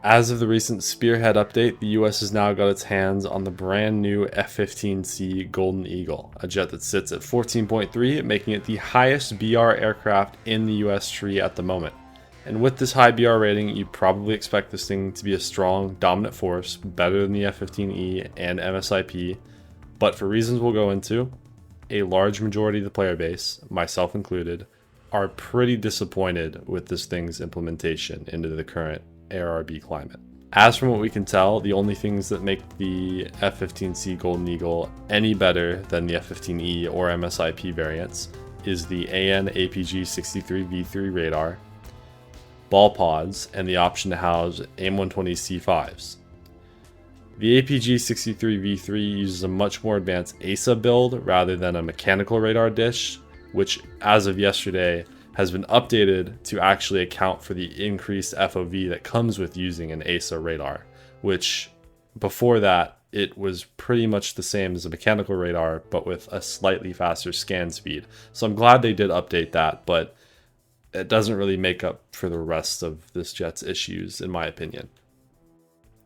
As of the recent Spearhead update, the US has now got its hands on the brand new F15C Golden Eagle, a jet that sits at 14.3, making it the highest BR aircraft in the US tree at the moment. And with this high BR rating, you probably expect this thing to be a strong, dominant force, better than the F15E and MSIP, but for reasons we'll go into, a large majority of the player base, myself included, are pretty disappointed with this thing's implementation into the current ARB climate. As from what we can tell, the only things that make the F15C Golden Eagle any better than the F15E or MSIP variants is the AN APG 63V3 radar, ball pods, and the option to house AIM-120 C5s. The APG-63V3 uses a much more advanced ASA build rather than a mechanical radar dish, which as of yesterday has been updated to actually account for the increased FOV that comes with using an ASA radar, which before that it was pretty much the same as a mechanical radar but with a slightly faster scan speed. So I'm glad they did update that, but it doesn't really make up for the rest of this jet's issues in my opinion.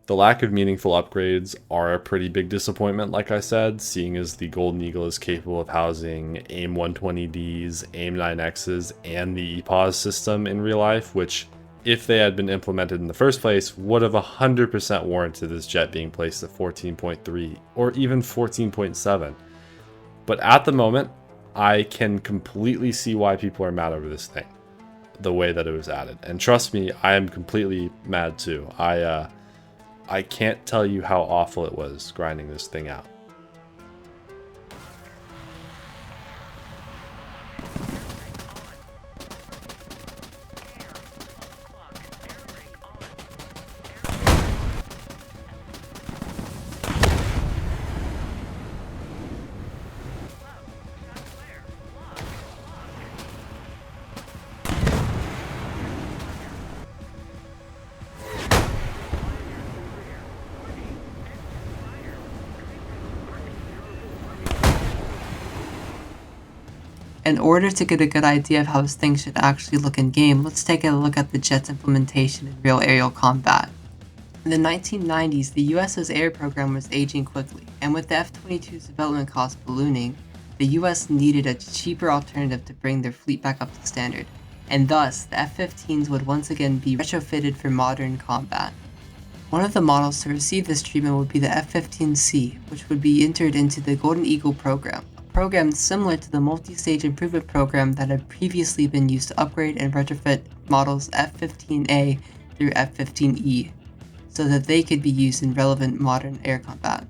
The lack of meaningful upgrades are a pretty big disappointment, like I said, seeing as the Golden Eagle is capable of housing AIM-120Ds, AIM-9Xs, and the EPOS system in real life, which, if they had been implemented in the first place, would have 100% warranted this jet being placed at 14.3 or even 14.7. But at the moment, I can completely see why people are mad over this thing, the way that it was added. And trust me, I am completely mad too. I can't tell you how awful it was grinding this thing out. In order to get a good idea of how this thing should actually look in game, let's take a look at the jet's implementation in real aerial combat. In the 1990s, the US's air program was aging quickly, and with the F-22's development costs ballooning, the US needed a cheaper alternative to bring their fleet back up to standard, and thus the F-15s would once again be retrofitted for modern combat. One of the models to receive this treatment would be the F15C, which would be entered into the Golden Eagle program, a program similar to the multi-stage improvement program that had previously been used to upgrade and retrofit models F15A through F15E, so that they could be used in relevant modern air combat.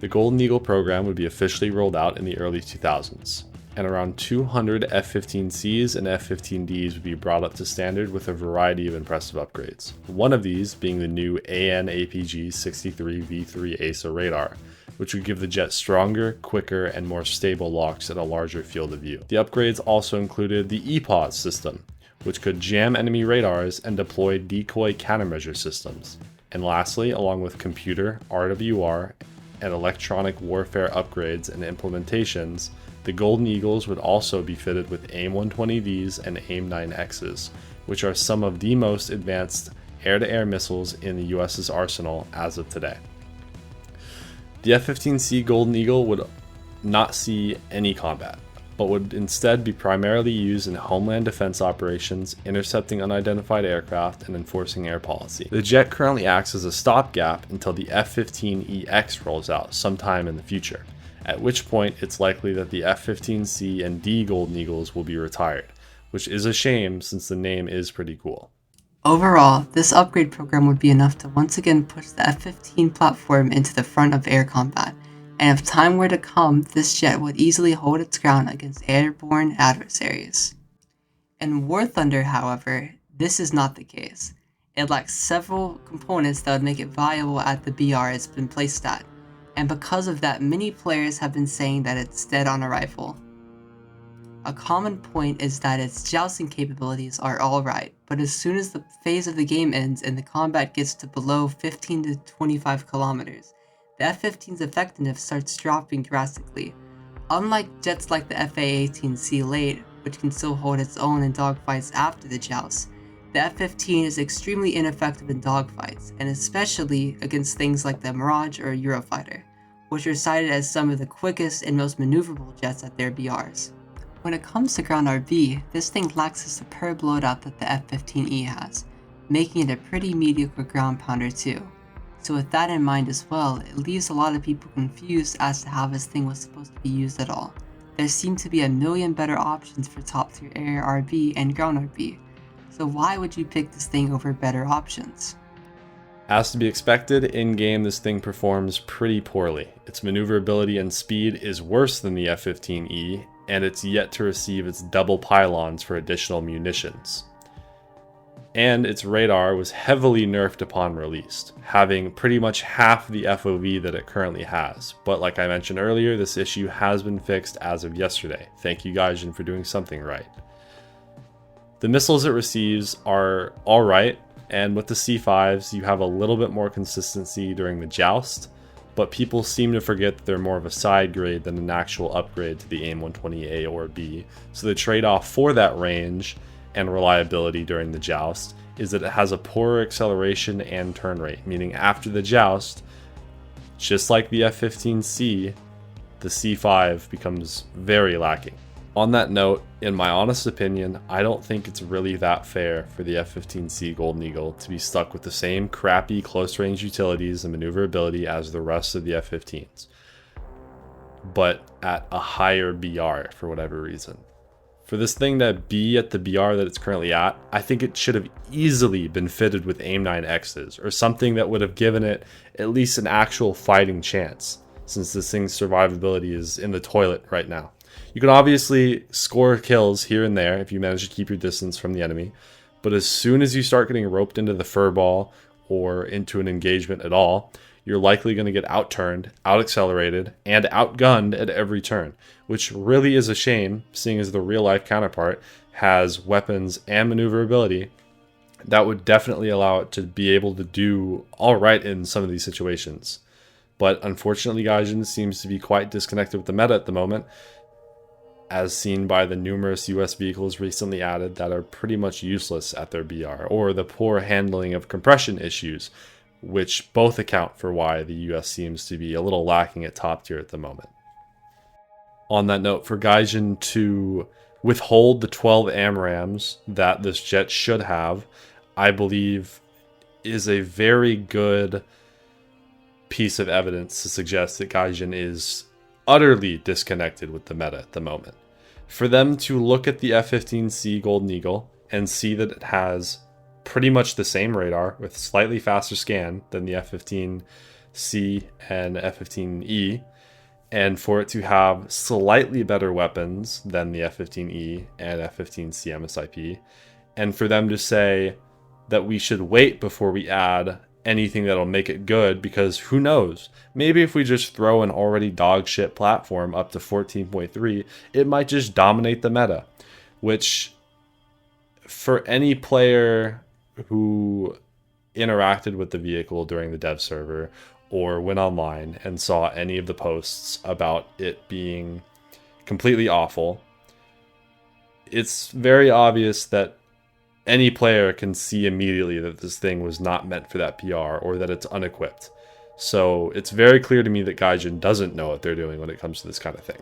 The Golden Eagle program would be officially rolled out in the early 2000s, and around 200 F-15Cs and F-15Ds would be brought up to standard with a variety of impressive upgrades. One of these being the new AN APG 63V3 ASA radar, which would give the jet stronger, quicker, and more stable locks at a larger field of view. The upgrades also included the EPOS system, which could jam enemy radars and deploy decoy countermeasure systems. And lastly, along with computer, RWR, and electronic warfare upgrades and implementations, the Golden Eagles would also be fitted with AIM-120Vs and AIM-9Xs, which are some of the most advanced air-to-air missiles in the US's arsenal as of today. The F-15C Golden Eagle would not see any combat, but would instead be primarily used in homeland defense operations, intercepting unidentified aircraft, and enforcing air policy. The jet currently acts as a stopgap until the F-15EX rolls out sometime in the future, at which point it's likely that the F-15C and D Golden Eagles will be retired, which is a shame since the name is pretty cool. Overall, this upgrade program would be enough to once again push the F-15 platform into the front of air combat, and if time were to come, this jet would easily hold its ground against airborne adversaries. In War Thunder, however, this is not the case. It lacks several components that would make it viable at the BR it's been placed at, and because of that, many players have been saying that it's dead on arrival. A common point is that its jousting capabilities are alright, but as soon as the phase of the game ends and the combat gets to below 15 to 25 kilometers, the F-15's effectiveness starts dropping drastically. Unlike jets like the FA-18C late, which can still hold its own in dogfights after the joust, The F-15 is extremely ineffective in dogfights, and especially against things like the Mirage or Eurofighter, which are cited as some of the quickest and most maneuverable jets at their BRs. When it comes to ground RB, this thing lacks the superb loadout that the F-15E has, making it a pretty mediocre ground pounder too. So with that in mind as well, it leaves a lot of people confused as to how this thing was supposed to be used at all. There seem to be a million better options for top tier air RB and ground RB, so why would you pick this thing over better options? As to be expected, in-game this thing performs pretty poorly. Its maneuverability and speed is worse than the F-15E, and it's yet to receive its double pylons for additional munitions. And its radar was heavily nerfed upon release, having pretty much half the FOV that it currently has. But like I mentioned earlier, this issue has been fixed as of yesterday. Thank you Gaijin for doing something right. The missiles it receives are alright, and with the C5s you have a little bit more consistency during the joust, but people seem to forget that they're more of a side grade than an actual upgrade to the AIM-120A or B, so the trade-off for that range and reliability during the joust is that it has a poorer acceleration and turn rate, meaning after the joust, just like the F15C, the C5 becomes very lacking. On that note, in my honest opinion, I don't think it's really that fair for the F15C Golden Eagle to be stuck with the same crappy close-range utilities and maneuverability as the rest of the F15s, but at a higher BR for whatever reason. For this thing to be at the BR that it's currently at, I think it should have easily been fitted with AIM-9Xs, or something that would have given it at least an actual fighting chance, since this thing's survivability is in the toilet right now. You can obviously score kills here and there if you manage to keep your distance from the enemy, but as soon as you start getting roped into the furball or into an engagement at all, you're likely going to get outturned, out-accelerated, and outgunned at every turn, which really is a shame, seeing as the real-life counterpart has weapons and maneuverability that would definitely allow it to be able to do alright in some of these situations. But unfortunately, Gaijin seems to be quite disconnected with the meta at the moment, as seen by the numerous US vehicles recently added that are pretty much useless at their BR, or the poor handling of compression issues, which both account for why the US seems to be a little lacking at top tier at the moment. On that note, for Gaijin to withhold the 12 AMRAMs that this jet should have, I believe is a very good piece of evidence to suggest that Gaijin is utterly disconnected with the meta at the moment. For them to look at the F-15C Golden Eagle and see that it has pretty much the same radar with slightly faster scan than the F-15C and F-15E, and for it to have slightly better weapons than the F-15E and F-15C MSIP, and for them to say that we should wait before we add anything that'll make it good, because who knows, maybe if we just throw an already dog shit platform up to 14.3, it might just dominate the meta, which for any player who interacted with the vehicle during the dev server or went online and saw any of the posts about it being completely awful, it's very obvious that any player can see immediately that this thing was not meant for that PR, or that it's unequipped. So it's very clear to me that Gaijin doesn't know what they're doing when it comes to this kind of thing.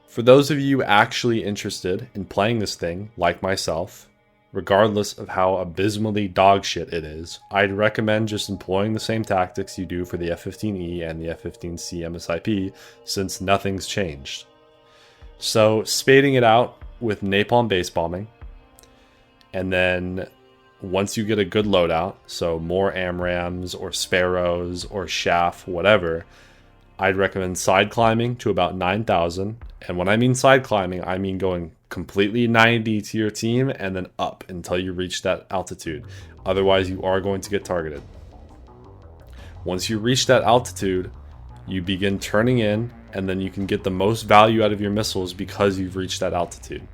For those of you actually interested in playing this thing, like myself, regardless of how abysmally dogshit it is, I'd recommend just employing the same tactics you do for the F-15E and the F-15C MSIP, since nothing's changed. So spading it out with napalm base bombing, and then once you get a good loadout, so more AMRAMs or Sparrows or Chaff, whatever, I'd recommend side climbing to about 9,000. And when I mean side climbing, I mean going completely 90 to your team and then up until you reach that altitude. Otherwise, you are going to get targeted. Once you reach that altitude, you begin turning in, and then you can get the most value out of your missiles because you've reached that altitude.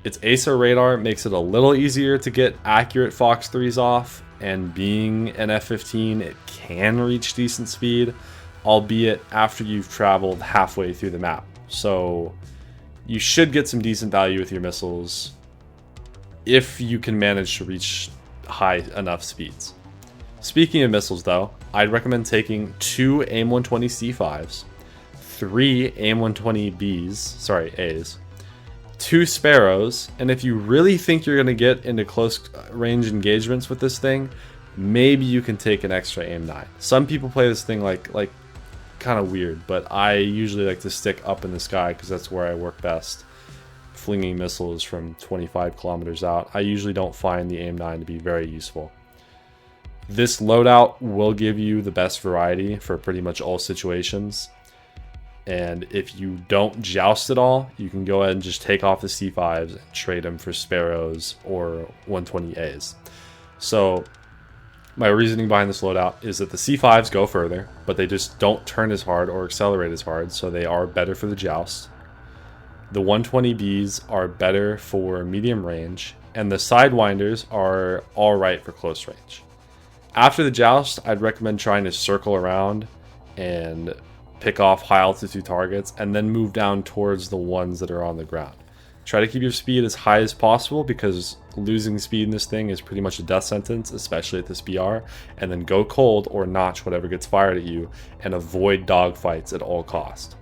Its ASA radar makes it a little easier to get accurate Fox 3s off, and being an F-15, it can reach decent speed, albeit after you've traveled halfway through the map. So you should get some decent value with your missiles if you can manage to reach high enough speeds. Speaking of missiles though, I'd recommend taking 2 AIM-120 C5s, 3 AIM-120Bs, A's, 2 Sparrows, and if you really think you're going to get into close range engagements with this thing, maybe you can take an extra AIM-9. Some people play this thing like kind of weird, but I usually like to stick up in the sky because that's where I work best, flinging missiles from 25 kilometers out. I usually don't find the AIM-9 to be very useful. This loadout will give you the best variety for pretty much all situations. And if you don't joust at all, you can go ahead and just take off the C5s and trade them for Sparrows or 120As. So my reasoning behind this loadout is that the C5s go further, but they just don't turn as hard or accelerate as hard, so they are better for the joust. The 120Bs are better for medium range, and the Sidewinders are alright for close range. After the joust, I'd recommend trying to circle around and pick off high altitude targets and then move down towards the ones that are on the ground. Try to keep your speed as high as possible because losing speed in this thing is pretty much a death sentence, especially at this BR, and then go cold or notch whatever gets fired at you and avoid dogfights at all costs.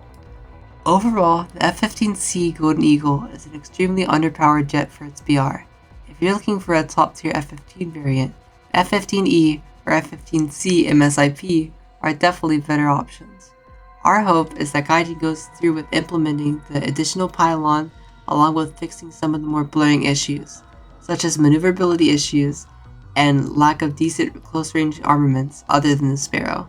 Overall, the F15C Golden Eagle is an extremely underpowered jet for its BR. If you're looking for a top tier F15 variant, F15E or F15C MSIP are definitely better options. Our hope is that Gaijin goes through with implementing the additional pylon along with fixing some of the more blurring issues, such as maneuverability issues and lack of decent close-range armaments other than the Sparrow.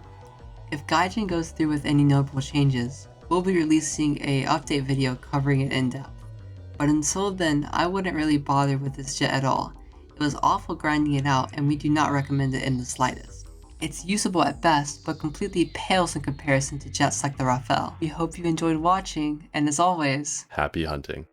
If Gaijin goes through with any notable changes, we'll be releasing a update video covering it in depth. But until then, I wouldn't really bother with this jet at all. It was awful grinding it out and we do not recommend it in the slightest. It's usable at best, but completely pales in comparison to jets like the Rafale. We hope you enjoyed watching, and as always, Happy hunting.